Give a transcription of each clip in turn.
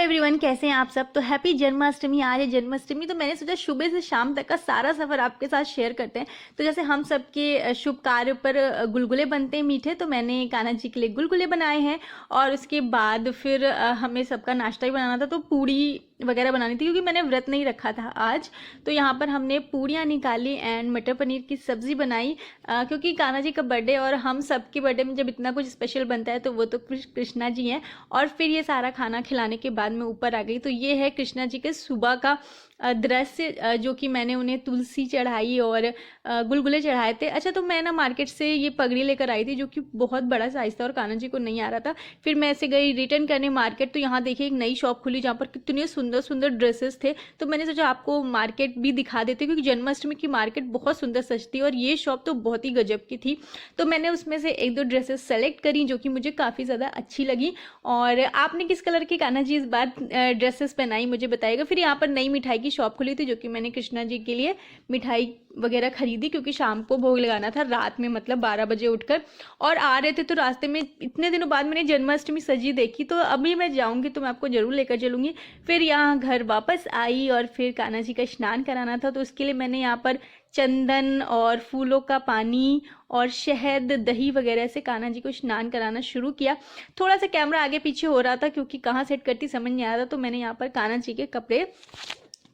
Everyone, कैसे हैं आप सब। तो हैप्पी जन्माष्टमी। आज है जन्माष्टमी, तो मैंने सोचा सुबह से शाम तक का सारा सफ़र आपके साथ शेयर करते हैं। तो जैसे हम सबके शुभ कार्य पर गुलगुले बनते हैं मीठे, तो मैंने कान्हा जी के लिए गुलगुले बनाए हैं। और उसके बाद फिर हमें सबका नाश्ता ही बनाना था, तो पूड़ी वगैरह बनानी थी क्योंकि मैंने व्रत नहीं रखा था आज। तो यहाँ पर हमने पूड़ियाँ निकाली एंड मटर पनीर की सब्ज़ी बनाई, क्योंकि कान्हा जी का बर्थडे और हम सबके बर्थडे में जब इतना कुछ स्पेशल बनता है तो वो तो कृष्णा जी हैं। और फिर ये सारा खाना खिलाने के बाद मैं ऊपर आ गई। तो ये है कृष्णा जी के सुबह का दृश्य, जो कि मैंने उन्हें तुलसी चढ़ाई और गुलगुले चढ़ाए थे। अच्छा, तो मैं ना मार्केट से ये पगड़ी लेकर आई थी जो कि बहुत बड़ा साइज़ था और कान्हा जी को नहीं आ रहा था। फिर मैं ऐसे गई रिटर्न करने मार्केट, तो यहाँ देखिए एक नई शॉप खुली जहाँ पर कितने सुंदर सुंदर ड्रेसेस थे। तो मैंने सोचा आपको मार्केट भी दिखा देती हूँ, क्योंकि जन्माष्टमी की मार्केट बहुत सुंदर सजती है और ये शॉप तो बहुत ही गजब की थी। तो मैंने उसमें से एक दो ड्रेसेस सेलेक्ट करी जो कि मुझे काफ़ी ज़्यादा अच्छी लगी। और आपने किस कलर की कान्हा जी इस बार ड्रेसेस पहनाई मुझे बताइएगा। फिर यहाँ पर नई मिठाई की शॉप खुली थी जो कि मैंने कृष्णा जी के लिए मिठाई वगैरह खरीदी, क्योंकि शाम को भोग लगाना था रात में, मतलब 12 बजे उठकर। और आ रहे थे तो रास्ते में इतने दिनों बाद मैंने जन्माष्टमी सजी देखी, तो अभी मैं जाऊंगी तो मैं आपको जरूर लेकर चलूंगी। फिर यहाँ घर वापस आई और फिर कान्हा जी का स्नान कराना था, तो उसके लिए मैंने यहाँ पर चंदन और फूलों का पानी और शहद दही वगैरह से कान्हा जी को स्नान कराना शुरू किया। थोड़ा सा कैमरा आगे पीछे हो रहा था क्योंकि कहाँ सेट करती समझ नहीं आ रहा था, तो मैंने यहाँ पर कान्हा जी के कपड़े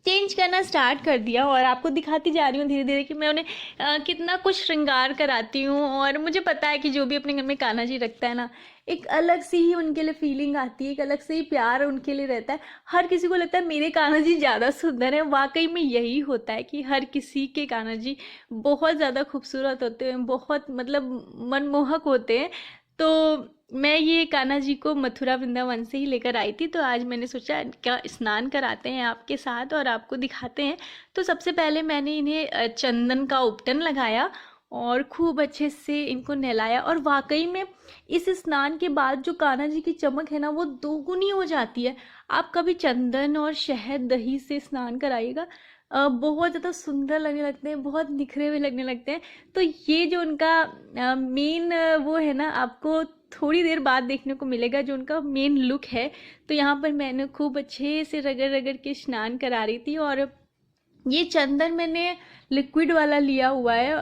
चेंज करना स्टार्ट कर दिया और आपको दिखाती जा रही हूँ धीरे धीरे कि मैं उन्हें कितना कुछ श्रृंगार कराती हूँ। और मुझे पता है कि जो भी अपने घर में कान्हा जी रखता है ना, एक अलग सी ही उनके लिए फीलिंग आती है, एक अलग से ही प्यार उनके लिए रहता है। हर किसी को लगता है मेरे कान्हा जी ज़्यादा सुंदर है। वाकई में यही होता है कि हर किसी के कान्हा जी बहुत ज़्यादा खूबसूरत होते हैं, बहुत मतलब मनमोहक होते हैं। तो मैं ये कान्हा जी को मथुरा वृंदावन से ही लेकर आई थी, तो आज मैंने सोचा क्या स्नान कराते हैं आपके साथ और आपको दिखाते हैं। तो सबसे पहले मैंने इन्हें चंदन का उपटन लगाया और खूब अच्छे से इनको नहलाया। और वाकई में इस स्नान के बाद जो कान्हा जी की चमक है ना, वो दोगुनी हो जाती है। आप कभी चंदन और शहद दही से स्नान कराइएगा, बहुत ज़्यादा सुंदर लगने लगते हैं, बहुत निखरे हुए लगने लगते हैं। तो ये जो उनका मेन वो है ना, आपको थोड़ी देर बाद देखने को मिलेगा जो उनका मेन लुक है। तो यहाँ पर मैंने खूब अच्छे से रगड़ रगड़ के स्नान करा रही थी। और ये चंदन मैंने लिक्विड वाला लिया हुआ है,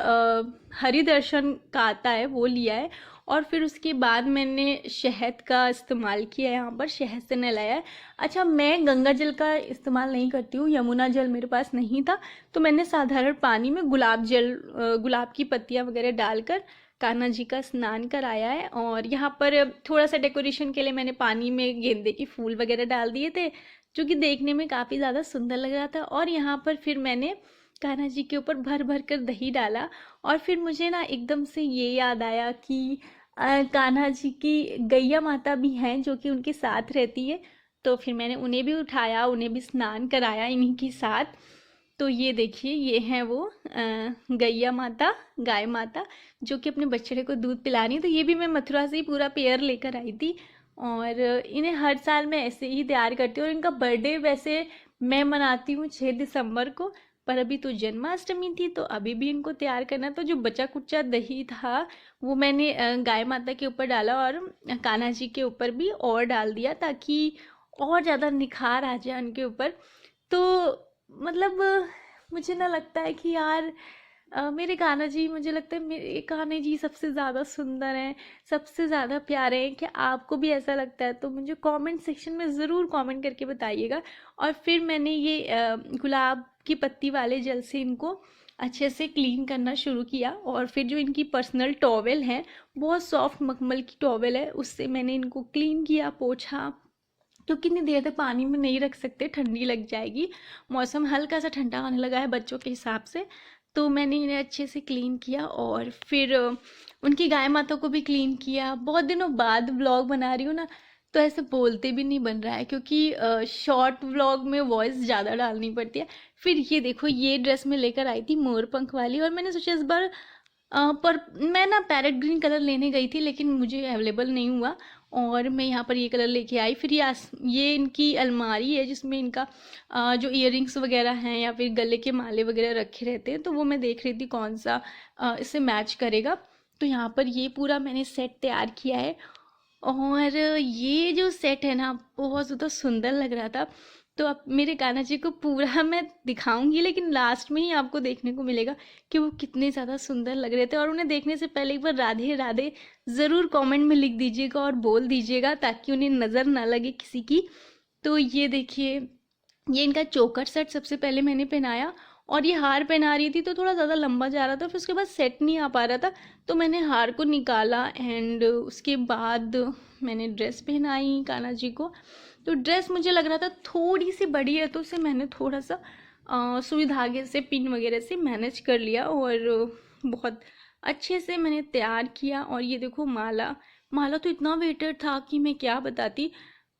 हरि दर्शन का आता है वो लिया है। और फिर उसके बाद मैंने शहद का इस्तेमाल किया है, यहाँ पर शहद से नहलाया है। अच्छा, मैं गंगा जल का इस्तेमाल नहीं करती हूँ, यमुना जल मेरे पास नहीं था, तो मैंने साधारण पानी में गुलाब जल गुलाब की पत्तियाँ वगैरह डालकर कान्हा जी का स्नान कराया है। और यहाँ पर थोड़ा सा डेकोरेशन के लिए मैंने पानी में गेंदे के फूल वगैरह डाल दिए थे, जो कि देखने में काफ़ी ज़्यादा सुंदर लग रहा था। और यहाँ पर फिर मैंने कान्हा जी के ऊपर भर भर कर दही डाला। और फिर मुझे ना एकदम से ये याद आया कि कान्हा जी की गैया माता भी हैं जो कि उनके साथ रहती है। तो फिर मैंने उन्हें भी उठाया, उन्हें भी स्नान कराया इन्हीं के साथ। तो ये देखिए, ये हैं वो गैया माता, गाय माता, जो कि अपने बछड़े को दूध पिला रही है। तो ये भी मैं मथुरा से ही पूरा पेयर लेकर आई थी। और इन्हें हर साल मैं ऐसे ही तैयार करती हूँ। और इनका बर्थडे वैसे मैं मनाती हूँ 6 दिसंबर को, पर अभी तो जन्माष्टमी थी तो अभी भी इनको तैयार करना। तो जो बचा कुचा दही था वो मैंने गाय माता के ऊपर डाला और कान्हा जी के ऊपर भी और डाल दिया, ताकि और ज़्यादा निखार आ जाए उनके ऊपर। तो मतलब मुझे ना लगता है कि यार मेरे कान्हा जी, मुझे लगता है मेरे कान्हा जी सबसे ज़्यादा सुंदर हैं, सबसे ज़्यादा प्यारे हैं। क्या आपको भी ऐसा लगता है? तो मुझे कमेंट सेक्शन में ज़रूर कमेंट करके बताइएगा। और फिर मैंने ये गुलाब की पत्ती वाले जल से इनको अच्छे से क्लीन करना शुरू किया। और फिर जो इनकी पर्सनल टॉवेल है, बहुत सॉफ्ट मखमल की टॉवेल है, उससे मैंने इनको क्लीन किया, पोछा, क्योंकि इतनी देर तक पानी में नहीं रख सकते, ठंडी लग जाएगी। मौसम हल्का सा ठंडा आने लगा है बच्चों के हिसाब से। तो मैंने इन्हें अच्छे से क्लीन किया और फिर उनकी गाय माता को भी क्लीन किया। बहुत दिनों बाद व्लॉग बना रही हूँ ना, तो ऐसे बोलते भी नहीं बन रहा है, क्योंकि शॉर्ट व्लॉग में वॉइस ज़्यादा डालनी पड़ती है। फिर ये देखो, ये ड्रेस मैं लेकर आई थी मोर पंख वाली, और मैंने सोचा इस बार पर मैं ना पैरेट ग्रीन कलर लेने गई थी लेकिन मुझे अवेलेबल नहीं हुआ, और मैं यहाँ पर ये कलर लेके आई। फिर ये इनकी अलमारी है जिसमें इनका जो इयररिंग्स वगैरह हैं या फिर गले के माले वगैरह रखे रहते हैं, तो वो मैं देख रही थी कौन सा इससे मैच करेगा। तो यहाँ पर ये पूरा मैंने सेट तैयार किया है। और ये जो सेट है ना बहुत ज़्यादा सुंदर लग रहा था। तो अब मेरे कान्हा जी को पूरा मैं दिखाऊंगी, लेकिन लास्ट में ही आपको देखने को मिलेगा कि वो कितने ज़्यादा सुंदर लग रहे थे। और उन्हें देखने से पहले एक बार राधे राधे ज़रूर कमेंट में लिख दीजिएगा और बोल दीजिएगा, ताकि उन्हें नज़र ना लगे किसी की। तो ये देखिए, ये इनका चोकर सेट सबसे पहले मैंने पहनाया। और ये हार पहना रही थी तो थोड़ा ज़्यादा लंबा जा रहा था, फिर उसके बाद सेट नहीं आ पा रहा था, तो मैंने हार को निकाला। एंड उसके बाद मैंने ड्रेस पहनाई कान्हा जी को। तो ड्रेस मुझे लग रहा था थोड़ी सी बड़ी है, तो उसे मैंने थोड़ा सा सुई धागे से पिन वगैरह से मैनेज कर लिया और बहुत अच्छे से मैंने तैयार किया। और ये देखो माला, माला तो इतना वेटेड था कि मैं क्या बताती,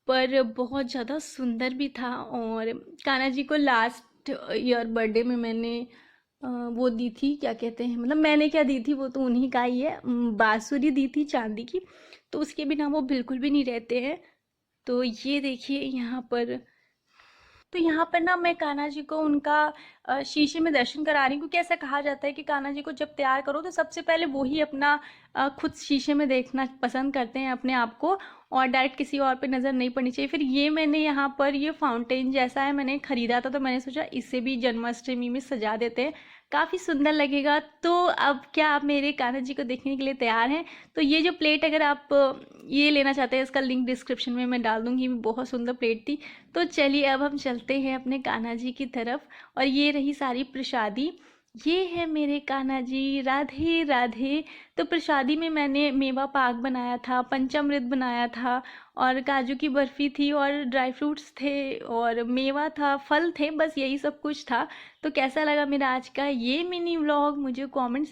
पर बहुत ज़्यादा सुंदर भी था। और कान्हा जी को लास्ट ईयर बर्थडे में मैंने वो दी थी, क्या कहते हैं, मतलब मैंने क्या दी थी वो तो उन्हीं का ही है, बांसुरी दी थी चांदी की। तो उसके बिना वो बिल्कुल भी नहीं रहते हैं। तो ये देखिए यहाँ पर, तो यहाँ पर ना मैं कान्हा जी को उनका शीशे में दर्शन करा रही हूँ, क्योंकि ऐसा कहा जाता है कि कान्हा जी को जब तैयार करो तो सबसे पहले वो ही अपना खुद शीशे में देखना पसंद करते हैं अपने आप को, और डायरेक्ट किसी और पे नज़र नहीं पड़नी चाहिए। फिर ये मैंने यहाँ पर ये फाउंटेन जैसा है मैंने ख़रीदा था, तो मैंने सोचा इसे भी जन्माष्टमी में सजा देते हैं, काफ़ी सुंदर लगेगा। तो अब क्या आप मेरे कान्हा जी को देखने के लिए तैयार हैं? तो ये जो प्लेट, अगर आप ये लेना चाहते हैं, इसका लिंक डिस्क्रिप्शन में मैं डाल दूँगी, बहुत सुंदर प्लेट थी। तो चलिए अब हम चलते हैं अपने कान्हा जी की तरफ। और ये रही सारी प्रसादी, ये है मेरे कान्हा जी, राधे राधे। तो प्रसादी में मैंने मेवा पाक बनाया था, पंचामृत बनाया था, और काजू की बर्फ़ी थी, और ड्राई फ्रूट्स थे, और मेवा था, फल थे, बस यही सब कुछ था। तो कैसा लगा मेरा आज का ये मिनी व्लॉग, मुझे कमेंट